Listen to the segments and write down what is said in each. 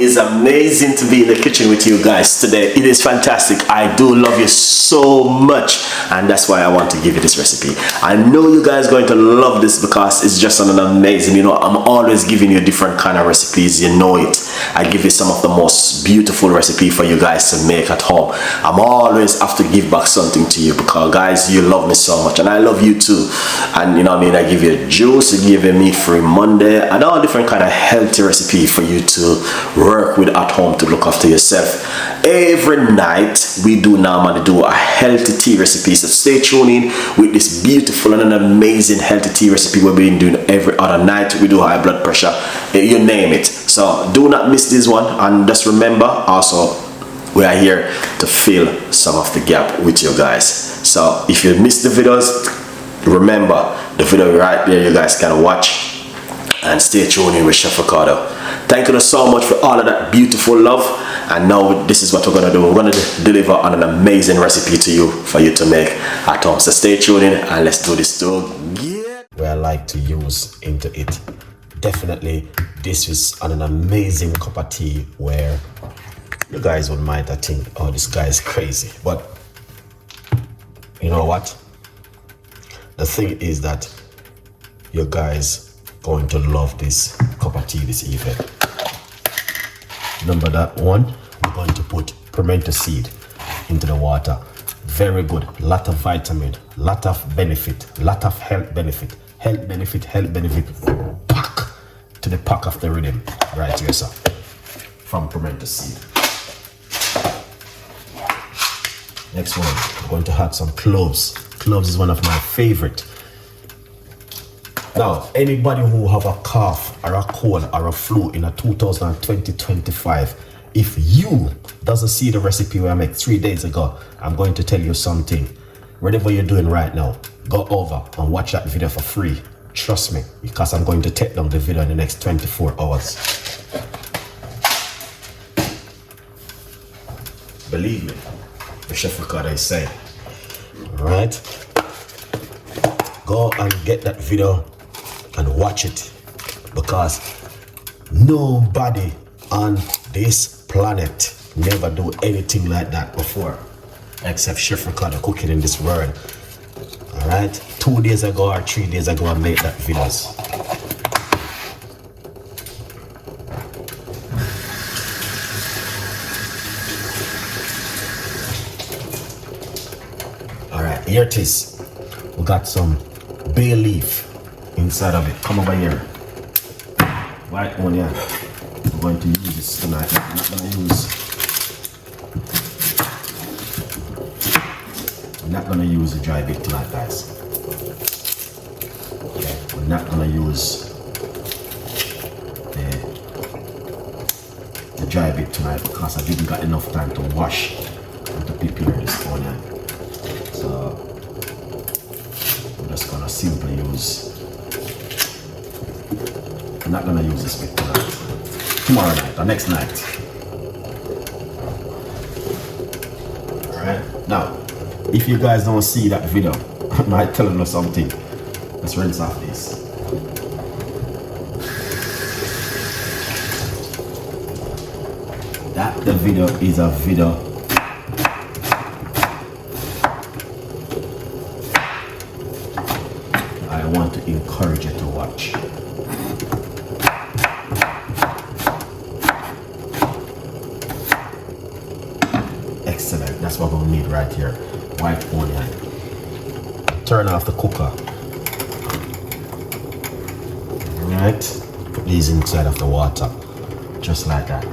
It's amazing to be in the kitchen with you guys today. It is fantastic. I do love you so much, and that's why I want to give you this recipe. I know you guys are going to love this because it's just an amazing, you know, I'm always giving you different kind of recipes, you know it. I give you some of the most beautiful recipe for you guys to make at home. I'm always have to give back something to you because guys, you love me so much and I love you too. And you know what I mean, I give you juice, I give you meat-free Monday and all different kind of healthy recipe for you to work with at home to look after yourself. Every night we do normally do a healthy tea recipe, so stay tuned in with this beautiful and an amazing healthy tea recipe we've been doing every other night. We do high blood pressure, you name it. So do not miss this one, and just remember also we are here to fill some of the gap with you guys. So if you missed the videos, remember the video right there, you guys can watch. And stay tuned in with Chef Ricardo. Thank you so much for all of that beautiful love. And now this is what we're gonna do. We're gonna deliver on an amazing recipe to you for you to make at home. So stay tuned in and let's do this together. Where I like to use into it. Definitely this is an amazing cup of tea where you guys would might think, oh, this guy is crazy. But you know what? The thing is that you guys going to love this cup of tea this evening. Number that one, we're going to put pimento seed into the water. Very good, lot of vitamin, lot of benefit, lot of health benefit, health benefit, pack to the pack of the rhythm right here, sir, from pimento seed. Next one, we're going to add some cloves. Cloves is one of my favorite. Now, anybody who have a cough or a cold or a flu in a 2020-25, if you doesn't see the recipe where I made 3 days ago, I'm going to tell you something. Whatever you're doing right now, go over and watch that video for free. Trust me, because I'm going to take down the video in the next 24 hours. Believe me, the Chef Ricardo is saying. Alright? Go and get that video and watch it, because nobody on this planet never do anything like that before except Chef Ricardo Cooking in this world. All right, 2 days ago or 3 days ago I made that videos. All right, here it is. We got some bay leaf inside of it. Come over here. White onion. I'm going to use this tonight. I'm not gonna use the dry bit tonight, guys. Okay, we're not gonna use the dry bit tonight because I didn't got enough time to wash and to prepare this onion. So I'm just gonna simply use. I'm not gonna use this bit tonight. Tomorrow night or next night. Alright, now if you guys don't see that video, I might tell you something. Let's rinse off this. That the video is a video I want to encourage you to watch. Excellent, that's what we'll need right here. White onion. Turn off the cooker. Alright, put these inside of the water, just like that.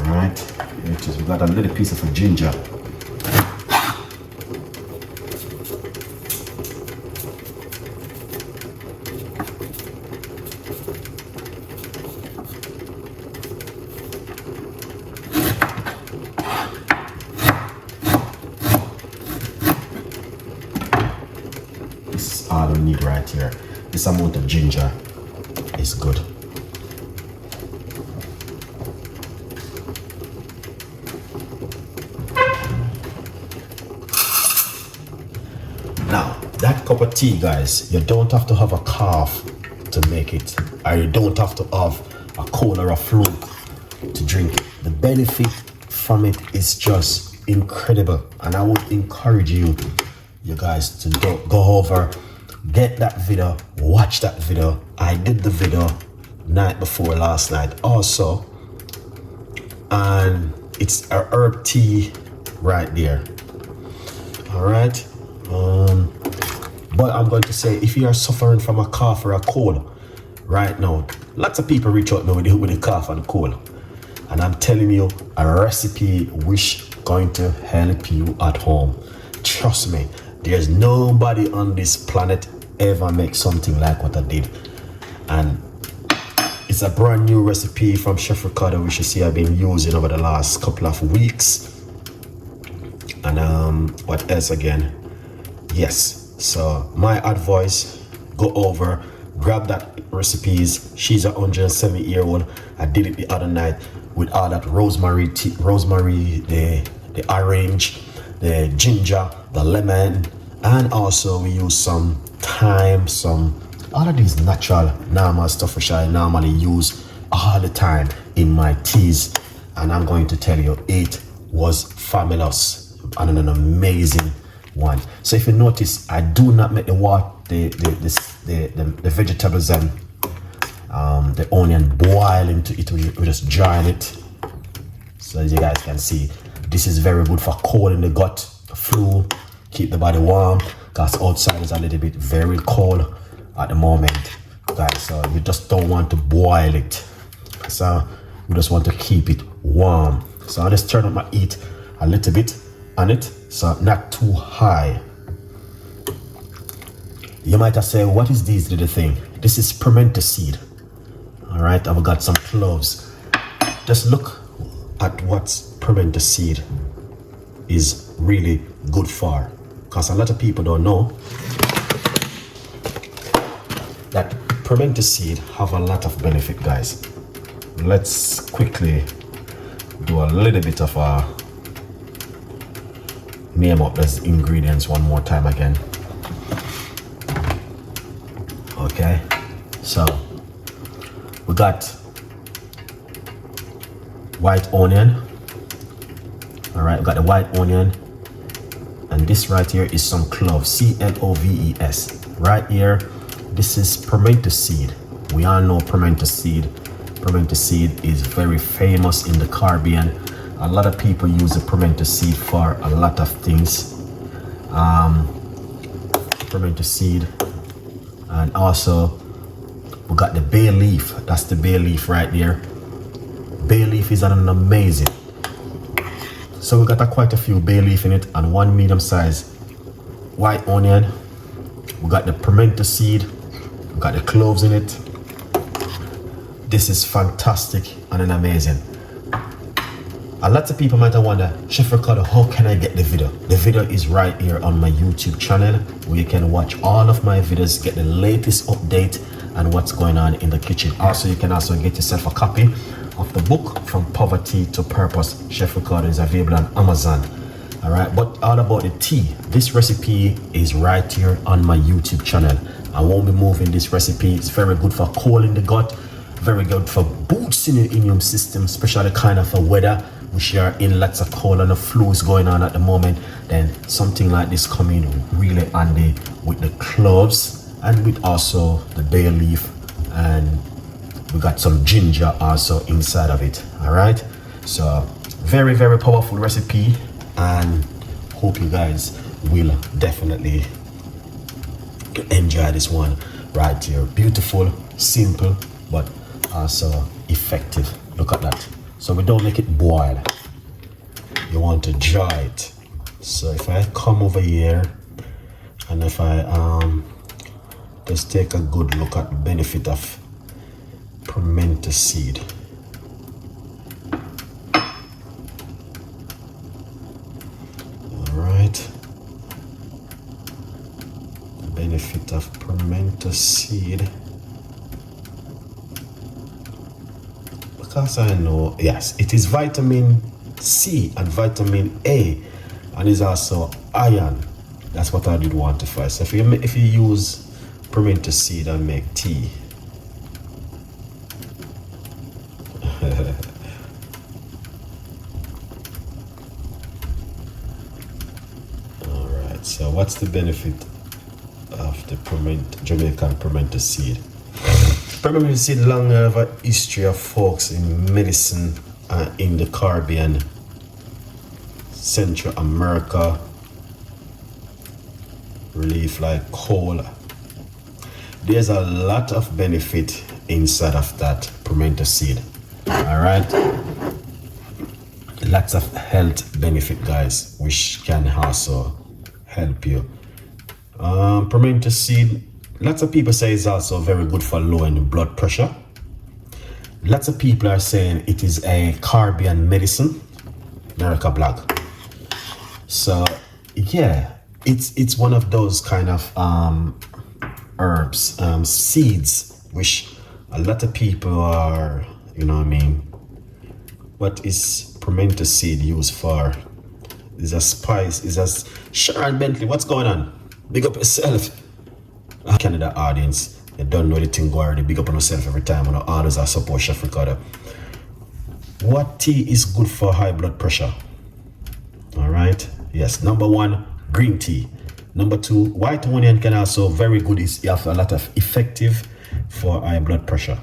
Alright, here it is. We got a little piece of ginger. All we need right here. This amount of ginger is good. Now, that cup of tea, guys, you don't have to have a calf to make it, or you don't have to have a cold or a flu to drink it. The benefit from it is just incredible, and I would encourage you guys to go over, get that video, watch that video. I did the video night before last night also, and it's a herb tea right there. All right, but I'm going to say, if you are suffering from a cough or a cold right now, lots of people reach out now with a cough and cold, and I'm telling you, a recipe which going to help you at home. Trust me, there's nobody on this planet ever make something like what I did, and it's a brand new recipe from Chef Ricardo, which you see I've been using over the last couple of weeks. And what else again? Yes, so my advice, go over, grab that recipes. She's a 107-year-old. I did it the other night with all that rosemary, the orange, the ginger, the lemon, and also we use some thyme, all of these natural normal stuff which I normally use all the time in my teas, and I'm going to tell you, it was fabulous and an amazing one. So if you notice, I do not make the vegetables and the onion boil into it. We just dry it. So as you guys can see, this is very good for cold in the gut, flu, keep the body warm, because outside is a little bit very cold at the moment, guys. So you just don't want to boil it. So you just want to keep it warm. So I just turn up my heat a little bit on it, so not too high. You might have said, what is this little thing? This is pimento seed. All right, I've got some cloves. Just look at what pimento seed is really good for, because a lot of people don't know that pimento seed have a lot of benefit, guys. Let's quickly do a little bit of a name up those ingredients one more time again. Okay, so we got white onion. All right, we got the white onion, and this right here is some cloves, cloves. Right here, this is pimento seed. We all know pimento seed. Pimento seed is very famous in the Caribbean. A lot of people use the pimento seed for a lot of things. Pimento seed, and also we got the bay leaf. That's the bay leaf right there. Bay leaf is an amazing. So we got quite a few bay leaf in it, and one medium-sized white onion. We got the pimento seed. We got the cloves in it. This is fantastic and an amazing. A lot of people might wonder, Chef Ricardo, how can I get the video? The video is right here on my YouTube channel, where you can watch all of my videos, get the latest update and what's going on in the kitchen. Also, you can also get yourself a copy of the book, From Poverty to Purpose. Chef Ricardo is available on Amazon. All right, but all about the tea, this recipe is right here on my YouTube channel. I won't be moving this recipe. It's very good for cold in the gut, very good for boosting your immune system, especially kind of a weather which are in, lots of cold and the flu is going on at the moment. Then something like this come in really handy with the cloves and with also the bay leaf, and we got some ginger also inside of it. All right, so very, very powerful recipe, and hope you guys will definitely enjoy this one right here. Beautiful, simple, but also effective. Look at that. So we don't make it boil, you want to dry it. So if I come over here and if I just take a good look at the benefit of pimento seed. All right, the benefit of pimento seed. Because I know, yes, it is vitamin C and vitamin A, and is also iron That's what I did want to first. If you use pimento seed and make tea, all right. So what's the benefit of the Jamaican pimento seed? Pimento seed long have a history of folks in medicine in the Caribbean, Central America, relief like cold. There's a lot of benefit inside of that pimento seed. All right, lots of health benefit, guys, which can also help you. Pimento seed, lots of people say it's also very good for lowering blood pressure. Lots of people are saying it is a Caribbean medicine, America Black. So yeah, it's one of those kind of herbs, seeds, which a lot of people are, you know what I mean. What is pimento seed used for? Is a spice, is a Sharon Bentley, what's going on? Big up yourself. Canada audience, you don't know the thing go already. Big up on yourself every time when others are support Chef Ricardo. What tea is good for high blood pressure? All right, yes, number 1, green tea. Number 2, white onion can also very good, is you have a lot of effective for high blood pressure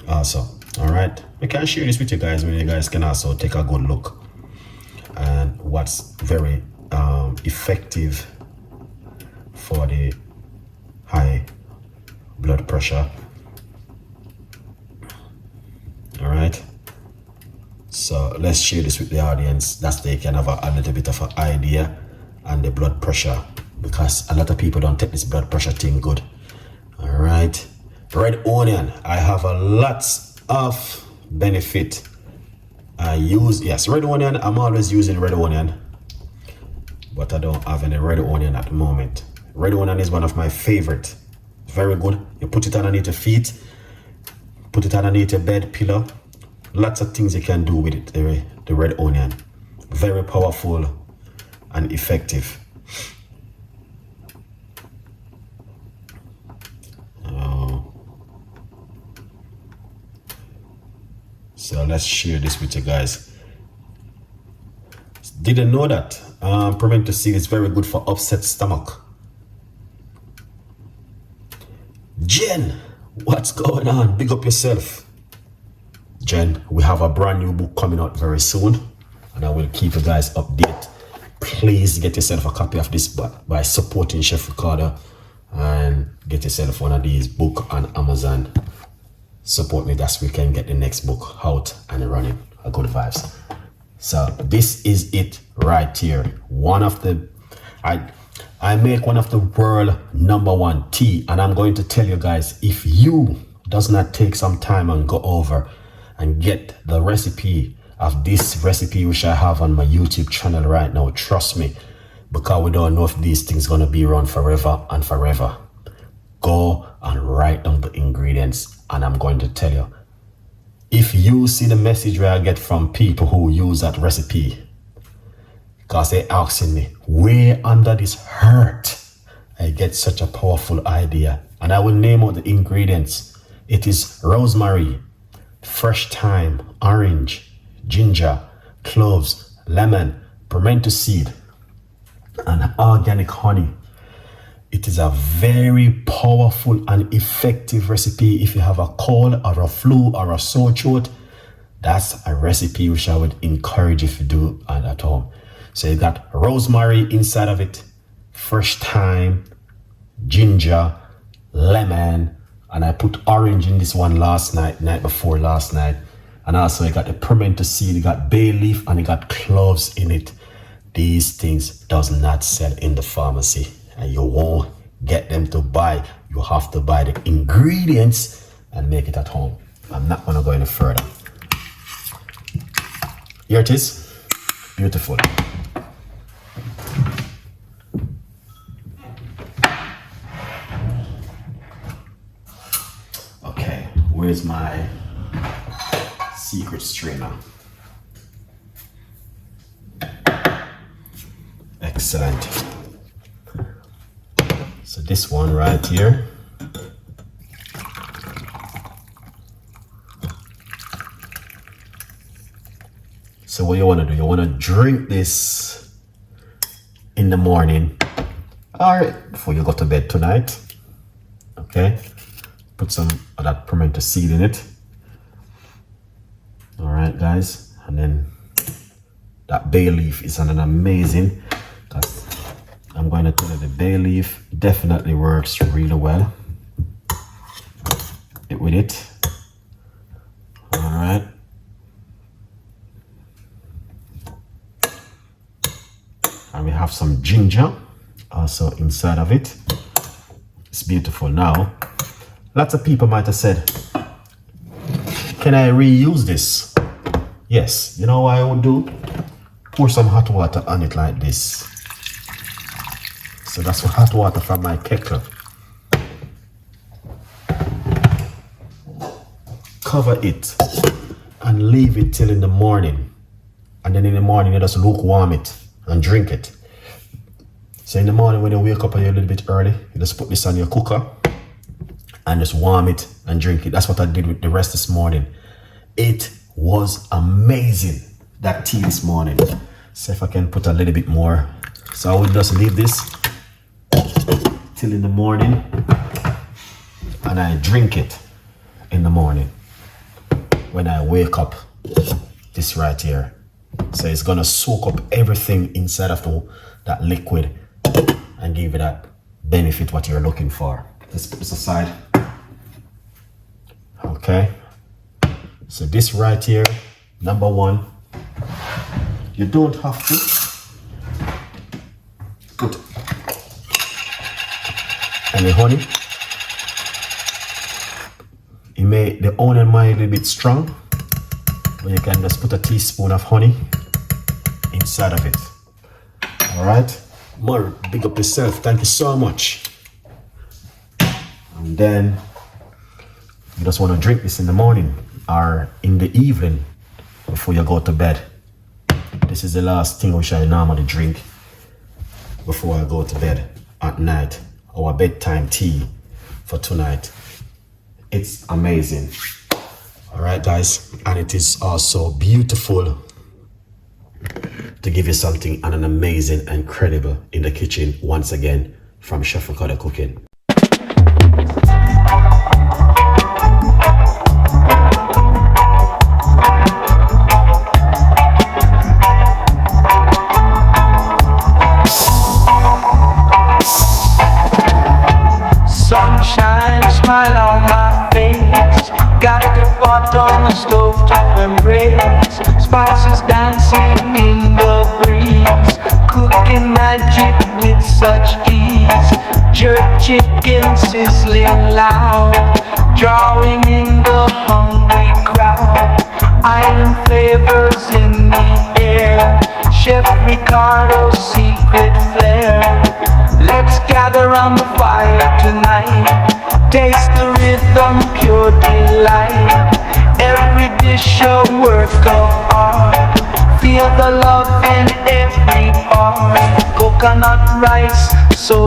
also. All right, we can share this with you guys when you guys can also take a good look and what's very effective for the high blood pressure. All right, so let's share this with the audience that they can have a little bit of an idea on the blood pressure, because a lot of people don't take this blood pressure thing good. All right, red onion, I have a lot of benefit. I use, yes, red onion, I'm always using red onion, but I don't have any red onion at the moment. Red onion is one of my favorite. Very good. You put it underneath your feet, put it underneath your bed pillow. Lots of things you can do with it, the red onion. Very powerful and effective. So let's share this with you guys. Didn't know that pimento seed is very good for upset stomach. Jen, what's going on? Big up yourself. Jen, we have a brand new book coming out very soon, and I will keep you guys updated. Please get yourself a copy of this book by supporting Chef Ricardo, and get yourself one of these books on Amazon. Support me, that's we can get the next book out and running. A good vibes. So this is it right here. One of the, I make one of the world #1 tea, and I'm going to tell you guys, if you does not take some time and go over and get the recipe of this recipe which I have on my YouTube channel right now, trust me, because we don't know if these things gonna be around forever and forever. Go and write down the ingredients, and I'm going to tell you, if you see the message where I get from people who use that recipe, because they asking me, where under this hurt, I get such a powerful idea. And I will name out the ingredients. It is rosemary, fresh thyme, orange, ginger, cloves, lemon, pimento seed, and organic honey. It is a very powerful and effective recipe if you have a cold or a flu or a sore throat. That's a recipe which I would encourage you to do at home. So you got rosemary inside of it, fresh thyme, ginger, lemon, and I put orange in this one night before last night. And also you got the pimento seed, you got bay leaf, and you got cloves in it. These things does not sell in the pharmacy, and you won't get them to buy. You have to buy the ingredients and make it at home. I'm not gonna go any further. Here it is. Beautiful. Okay, where's my secret strainer? Excellent. this one right here. So what you want to do, you want to drink this in the morning, or before you go to bed tonight. Okay, put some of that pimento seed in it. All right, guys, and then that bay leaf is an amazing. I'm going to tell you the bay leaf definitely works really well with it. All right. And we have some ginger also inside of it. It's beautiful. Now, lots of people might have said, can I reuse this? Yes. You know what I would do? Pour some hot water on it like this. So that's hot water from my kettle. Cover it and leave it till in the morning. And then in the morning, you just lukewarm it and drink it. So in the morning when you wake up and you're a little bit early, you just put this on your cooker and just warm it and drink it. That's what I did with the rest this morning. It was amazing, that tea this morning. So if I can put a little bit more. So I will just leave this till in the morning and I drink it in the morning when I wake up. This right here. So it's gonna soak up everything inside of that liquid and give you that benefit what you're looking for. Let's put this aside. Okay. So this right here, number one, you don't have to put any honey. The onion might be a little bit strong, but you can just put a teaspoon of honey inside of it. All right, more big up yourself. Thank you so much. And then you just want to drink this in the morning or in the evening before you go to bed. This is the last thing which I normally drink before I go to bed at night, our bedtime tea for tonight. It's amazing. All right, guys, and it is also beautiful to give you something and an amazing, incredible in the kitchen once again from Chef Ricardo Cooking. Sunshine, smile on my face. Got the pot on the stove to embrace. Spices dancing in the breeze. Cooking magic with such ease. Jerk chicken sizzling loud. Drawing in the hungry crowd. Island flavors in the air. Chef Ricardo's secret flair. Let's gather round the fire tonight. Taste the rhythm, pure delight. Every dish a work of art. Feel the love in every part. Coconut rice, so